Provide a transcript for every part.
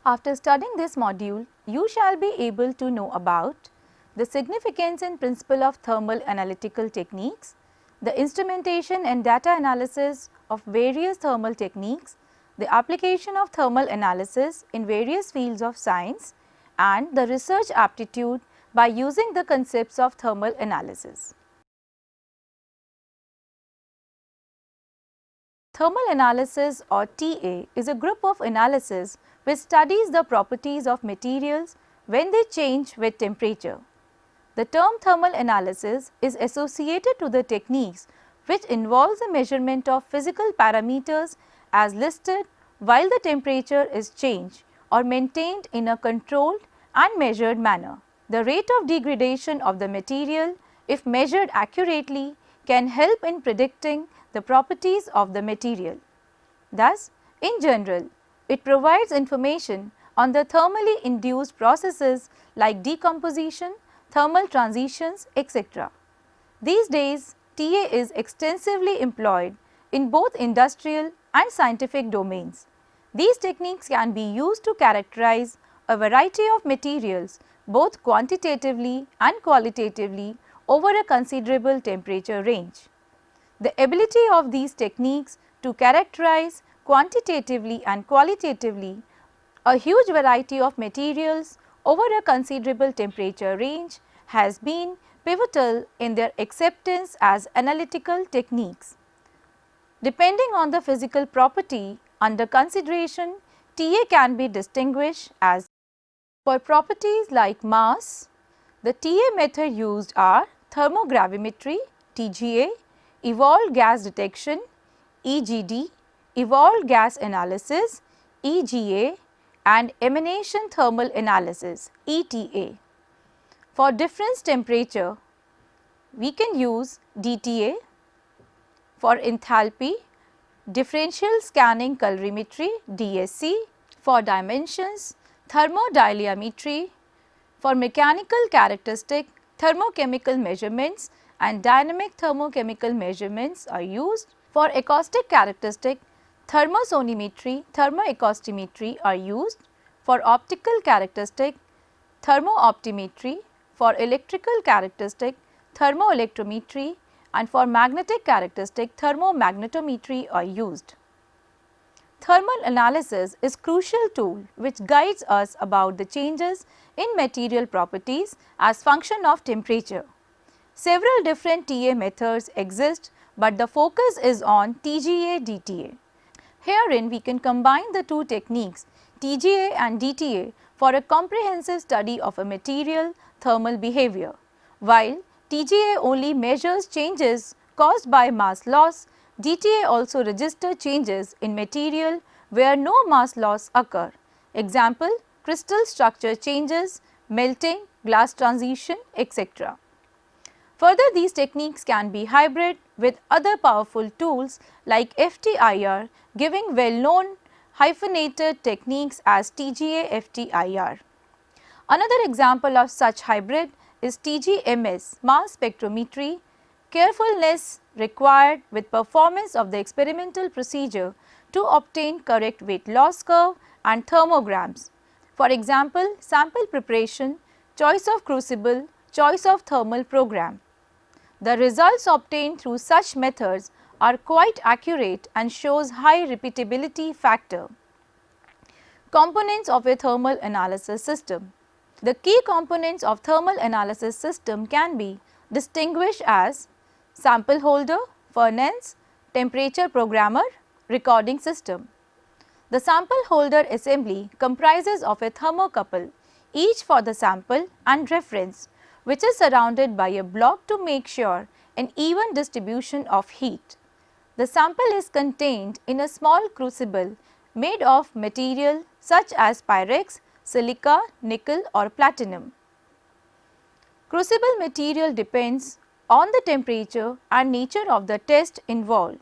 After studying this module, you shall be able to know about the significance and principle of thermal analytical techniques, the instrumentation and data analysis of various thermal techniques, the application of thermal analysis in various fields of science, and the research aptitude by using the concepts of thermal analysis. Thermal analysis or TA is a group of analysis which studies the properties of materials when they change with temperature. The term thermal analysis is associated to the techniques which involves the measurement of physical parameters as listed while the temperature is changed or maintained in a controlled and measured manner. The rate of degradation of the material, if measured accurately, can help in predicting the properties of the material. Thus, in general, it provides information on the thermally induced processes like decomposition, thermal transitions, etc. These days, TA is extensively employed in both industrial and scientific domains. These techniques can be used to characterize a variety of materials both quantitatively and qualitatively over a considerable temperature range. The ability of these techniques to characterize quantitatively and qualitatively a huge variety of materials over a considerable temperature range has been pivotal in their acceptance as analytical techniques. Depending on the physical property under consideration, TA can be distinguished as for properties like mass. The TA method used are thermogravimetry TGA, evolved gas detection EGD, evolved gas analysis EGA, and emanation thermal analysis ETA. For difference temperature, we can use DTA. For enthalpy, differential scanning colorimetry DSC. For dimensions, thermodiametry. For mechanical characteristic, thermochemical measurements and dynamic thermochemical measurements are used. For acoustic characteristic, thermosonimetry, thermoacoustimetry are used. For optical characteristic, thermooptimetry. For electrical characteristic, thermoelectrometry, and for magnetic characteristic, thermomagnetometry are used. Thermal analysis is crucial tool which guides us about the changes in material properties as function of temperature. Several different TA methods exist, but the focus is on TGA-DTA. Herein we can combine the two techniques TGA and DTA for a comprehensive study of a material thermal behavior. While TGA only measures changes caused by mass loss, DTA also registers changes in material where no mass loss occur. Example, crystal structure changes, melting, glass transition, etc. Further, these techniques can be hybrid with other powerful tools like FTIR, giving well-known hyphenated techniques as TGA-FTIR. Another example of such hybrid is TGMS, mass spectrometry, carefulness required with performance of the experimental procedure to obtain correct weight loss curve and thermograms. For example, sample preparation, choice of crucible, choice of thermal program. The results obtained through such methods are quite accurate and shows high repeatability factor. Components of a thermal analysis system. The key components of thermal analysis system can be distinguished as sample holder, furnace, temperature programmer, recording system. The sample holder assembly comprises of a thermocouple, each for the sample and reference, which is surrounded by a block to make sure an even distribution of heat. The sample is contained in a small crucible made of material such as pyrex, silica, nickel or platinum. Crucible material depends on the temperature and nature of the test involved.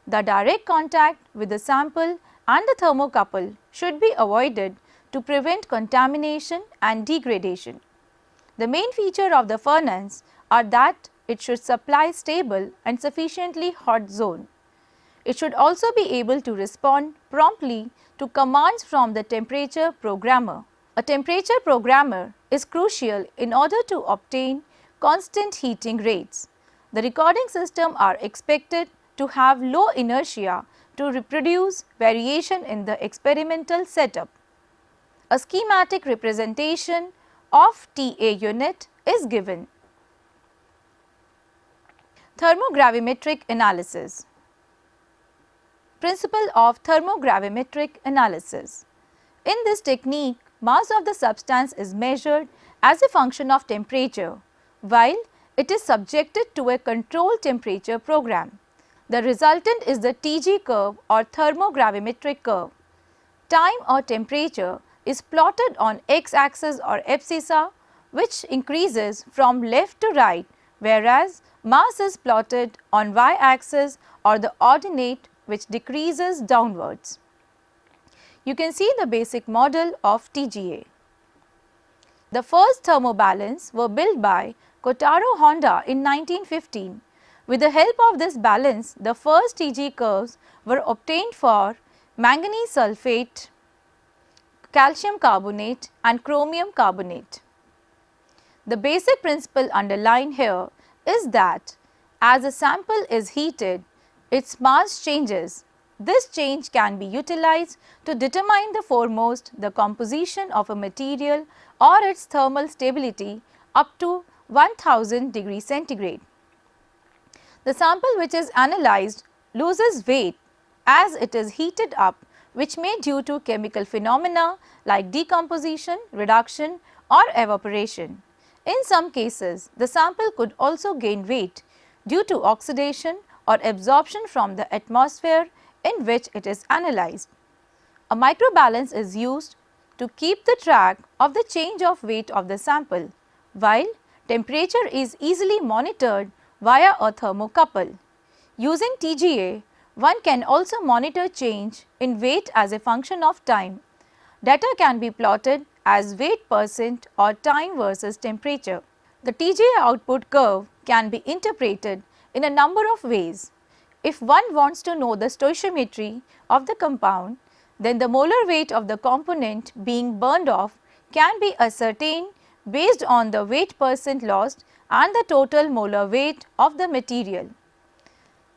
The direct contact with the sample and the thermocouple should be avoided to prevent contamination and degradation. The main feature of the furnace are that it should supply stable and sufficiently hot zone. It should also be able to respond promptly to commands from the temperature programmer. A temperature programmer is crucial in order to obtain constant heating rates. The recording system are expected to have low inertia to reproduce variation in the experimental setup. A schematic representation of TA unit is given. Thermogravimetric analysis. Principle of thermogravimetric analysis. In this technique, mass of the substance is measured as a function of temperature, while it is subjected to a controlled temperature program. The resultant is the TG curve or thermogravimetric curve. Time or temperature is plotted on x-axis or abscissa, which increases from left to right, whereas mass is plotted on y-axis or the ordinate, which decreases downwards. You can see the basic model of TGA. The first thermobalance were built by Kotaro Honda in 1915. With the help of this balance, the first TG curves were obtained for manganese sulfate, calcium carbonate and chromium carbonate. The basic principle underlined here is that as a sample is heated, its mass changes. This change can be utilized to determine the composition of a material or its thermal stability up to 1000 degrees centigrade. The sample which is analyzed loses weight as it is heated up, which may due to chemical phenomena like decomposition, reduction or evaporation. In some cases, the sample could also gain weight due to oxidation or absorption from the atmosphere in which it is analyzed. A microbalance is used to keep the track of the change of weight of the sample, while temperature is easily monitored via a thermocouple. Using TGA, one can also monitor change in weight as a function of time. Data can be plotted as weight percent or time versus temperature. The TGA output curve can be interpreted in a number of ways. If one wants to know the stoichiometry of the compound, then the molar weight of the component being burned off can be ascertained based on the weight percent lost and the total molar weight of the material.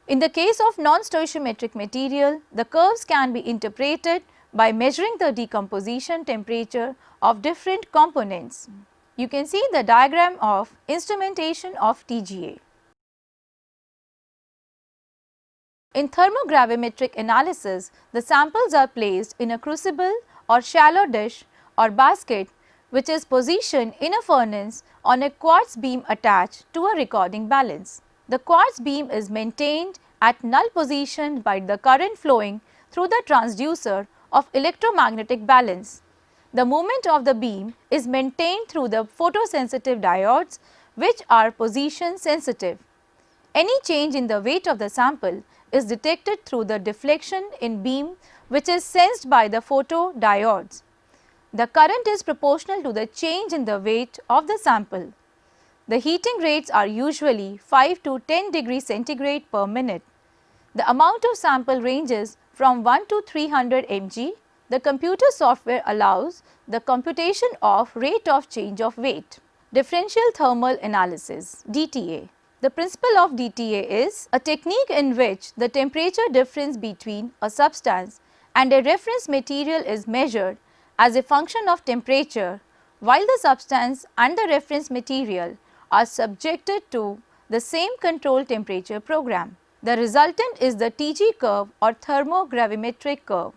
In the case of non-stoichiometric material, the curves can be interpreted by measuring the decomposition temperature of different components. You can see the diagram of instrumentation of TGA. In thermogravimetric analysis, the samples are placed in a crucible or shallow dish or basket which is positioned in a furnace on a quartz beam attached to a recording balance. The quartz beam is maintained at null position by the current flowing through the transducer of electromagnetic balance. The movement of the beam is maintained through the photosensitive diodes, which are position sensitive. Any change in the weight of the sample is detected through the deflection in beam, which is sensed by the photodiodes. The current is proportional to the change in the weight of the sample. The heating rates are usually 5 to 10 degrees centigrade per minute. The amount of sample ranges from 1 to 300 mg. The computer software allows the computation of rate of change of weight. Differential thermal analysis (DTA). The principle of DTA is a technique in which the temperature difference between a substance and a reference material is measured as a function of temperature, while the substance and the reference material are subjected to the same control temperature program. The resultant is the TG curve or thermogravimetric curve.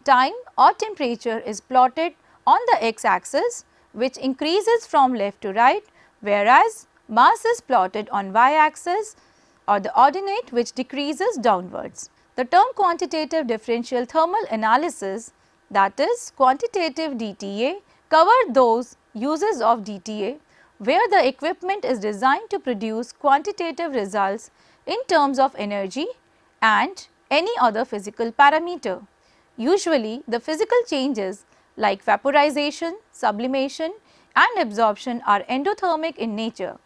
Time or temperature is plotted on the x-axis, which increases from left to right, whereas mass is plotted on y-axis or the ordinate, which decreases downwards. The term quantitative differential thermal analysis, that is quantitative DTA, cover those uses of DTA where the equipment is designed to produce quantitative results in terms of energy and any other physical parameter. Usually, the physical changes like vaporization, sublimation and absorption are endothermic in nature.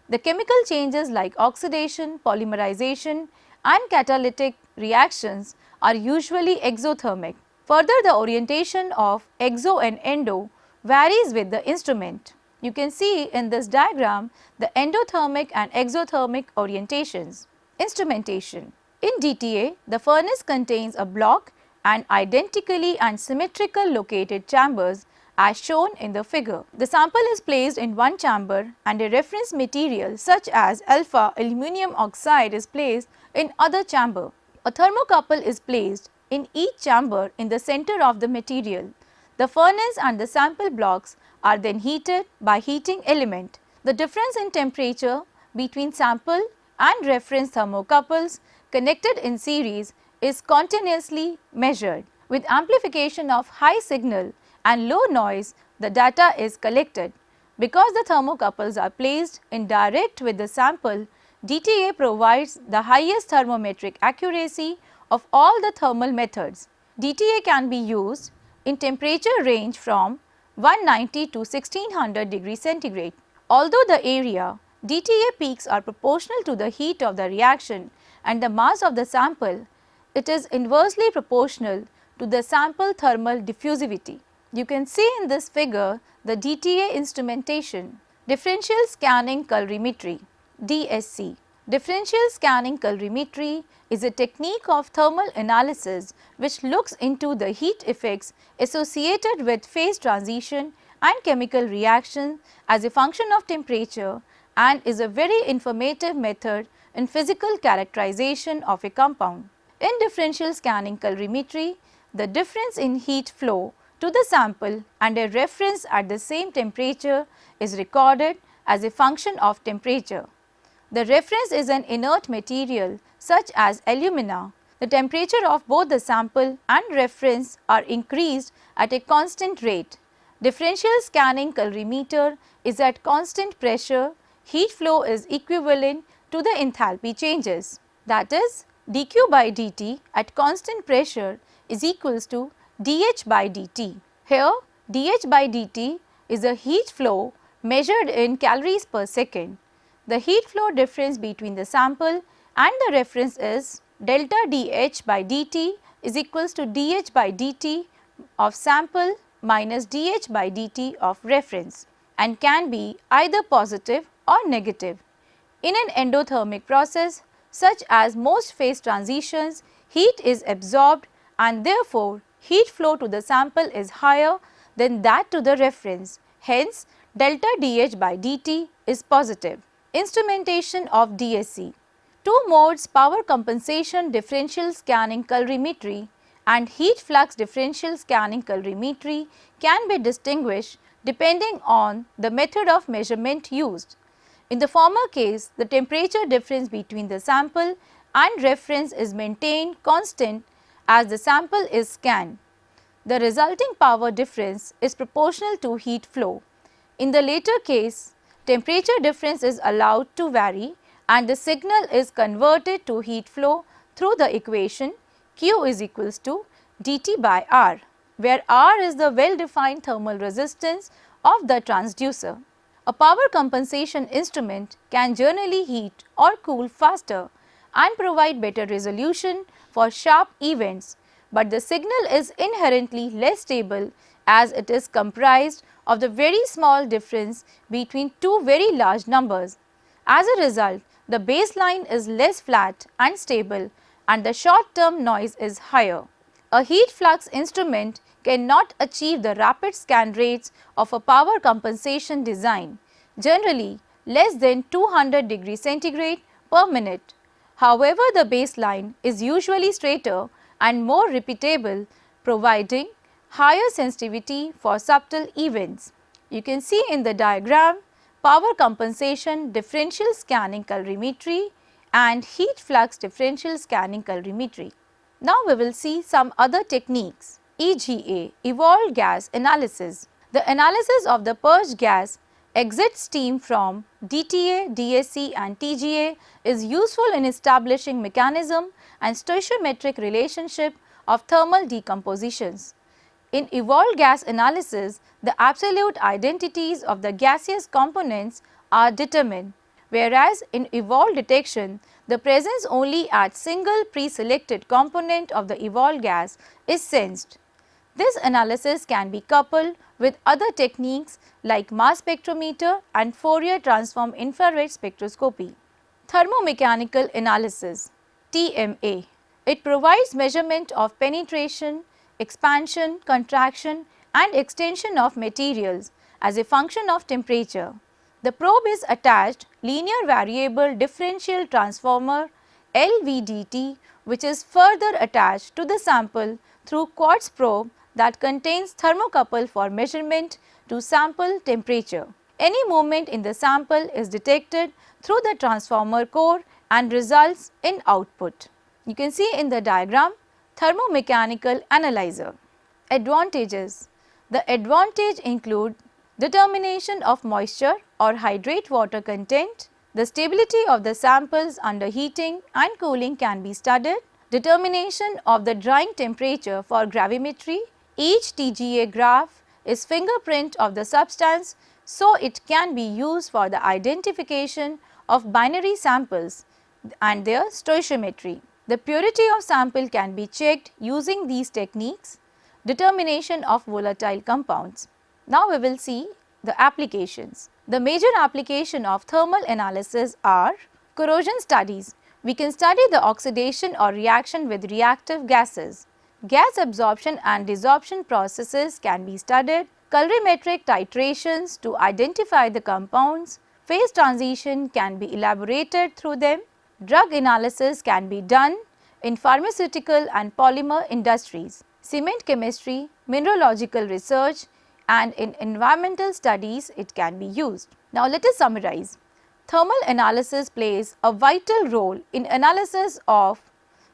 The chemical changes like oxidation, polymerization and catalytic reactions are usually exothermic. Further, the orientation of exo and endo varies with the instrument. You can see in this diagram the endothermic and exothermic orientations. Instrumentation. In DTA, the furnace contains a block and identically and symmetrical located chambers as shown in the figure. The sample is placed in one chamber and a reference material such as alpha aluminum oxide is placed in other chamber. A thermocouple is placed in each chamber in the center of the material. The furnace and the sample blocks are then heated by heating element. The difference in temperature between sample and reference thermocouples connected in series is continuously measured. With amplification of high signal and low noise, the data is collected. Because the thermocouples are placed in direct with the sample, DTA provides the highest thermometric accuracy of all the thermal methods. DTA can be used in temperature range from 190 to 1600 degree centigrade. Although the area DTA peaks are proportional to the heat of the reaction and the mass of the sample, it is inversely proportional to the sample thermal diffusivity. You can see in this figure the DTA instrumentation. Differential scanning colorimetry DSC. Differential scanning colorimetry is a technique of thermal analysis which looks into the heat effects associated with phase transition and chemical reaction as a function of temperature and is a very informative method in physical characterization of a compound. In differential scanning colorimetry, the difference in heat flow to the sample and a reference at the same temperature is recorded as a function of temperature. The reference is an inert material such as alumina. The temperature of both the sample and reference are increased at a constant rate. Differential scanning colorimeter is at constant pressure. Heat flow is equivalent to the enthalpy changes. That is, dq by dt at constant pressure is equals to dH by dt. Here, dH by dt is a heat flow measured in calories per second. The heat flow difference between the sample and the reference is delta dH by dt is equals to dH by dt of sample minus dH by dt of reference and can be either positive or negative. In an endothermic process such as most phase transitions, heat is absorbed and therefore heat flow to the sample is higher than that to the reference. Hence, delta dH by dt is positive. Instrumentation of DSC. Two modes, power compensation differential scanning colorimetry and heat flux differential scanning colorimetry, can be distinguished depending on the method of measurement used. In the former case, the temperature difference between the sample and reference is maintained constant as the sample is scanned. The resulting power difference is proportional to heat flow. In the later case, temperature difference is allowed to vary and the signal is converted to heat flow through the equation Q is equals to dt by R, where R is the well defined thermal resistance of the transducer. A power compensation instrument can generally heat or cool faster and provide better resolution for sharp events, but the signal is inherently less stable as it is comprised of the very small difference between two very large numbers. As a result, the baseline is less flat and stable and the short term noise is higher. A heat flux instrument cannot achieve the rapid scan rates of a power compensation design, generally less than 200 degree centigrade per minute. However, the baseline is usually straighter and more repeatable, providing higher sensitivity for subtle events. You can see in the diagram power compensation differential scanning colorimetry and heat flux differential scanning colorimetry. Now we will see some other techniques. EGA, evolved gas analysis. The analysis of the purged gas exit steam from DTA, DSC and TGA is useful in establishing mechanism and stoichiometric relationship of thermal decompositions. In evolved gas analysis, the absolute identities of the gaseous components are determined, whereas in evolved detection, The presence only at single pre-selected component of the evolved gas is sensed. This analysis can be coupled with other techniques like mass spectrometer and Fourier transform infrared spectroscopy. Thermomechanical analysis TMA. It provides measurement of penetration, expansion, contraction and extension of materials as a function of temperature. The probe is attached linear variable differential transformer LVDT, which is further attached to the sample through quartz probe that contains thermocouple for measurement to sample temperature. Any movement in the sample is detected through the transformer core and results in output. You can see in the diagram thermomechanical analyzer. Advantages. The advantage include determination of moisture or hydrate water content. The stability of the samples under heating and cooling can be studied. Determination of the drying temperature for gravimetry. Each TGA graph is fingerprint of the substance, so it can be used for the identification of binary samples and their stoichiometry. The purity of sample can be checked using these techniques. Determination of volatile compounds. Now we will see the applications. The major application of thermal analysis are corrosion studies. We can study the oxidation or reaction with reactive gases. Gas absorption and desorption processes can be studied. Colorimetric titrations to identify the compounds. Phase transition can be elaborated through them. Drug analysis can be done in pharmaceutical and polymer industries, cement chemistry, mineralogical research and in environmental studies it can be used. Now let us summarize. Thermal analysis plays a vital role in analysis of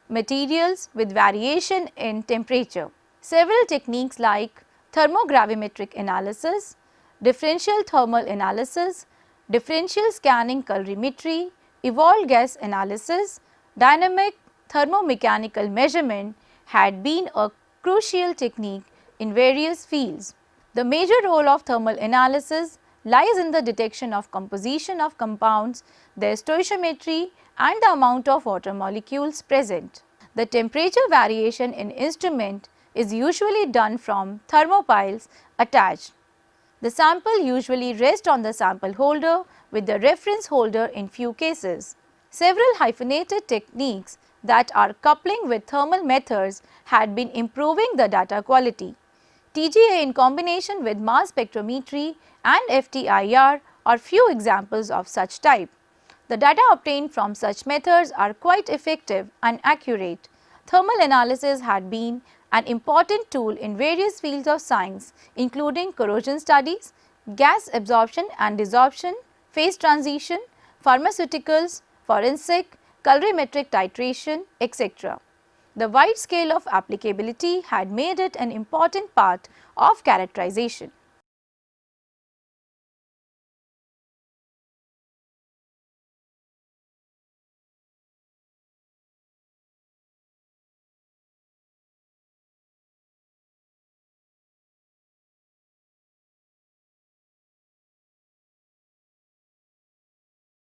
materials with variation in temperature. Several techniques like thermogravimetric analysis, differential thermal analysis, differential scanning colorimetry, evolved gas analysis, dynamic thermomechanical measurement had been a crucial technique in various fields. The major role of thermal analysis lies in the detection of composition of compounds, their stoichiometry and the amount of water molecules present. The temperature variation in instrument is usually done from thermopiles attached. The sample usually rests on the sample holder with the reference holder in few cases. Several hyphenated techniques that are coupling with thermal methods had been improving the data quality. TGA in combination with mass spectrometry and FTIR are few examples of such type. The data obtained from such methods are quite effective and accurate. Thermal analysis had been an important tool in various fields of science including corrosion studies, gas absorption and desorption, phase transition, pharmaceuticals, forensic, colorimetric titration, etc. The wide scale of applicability had made it an important part of characterization.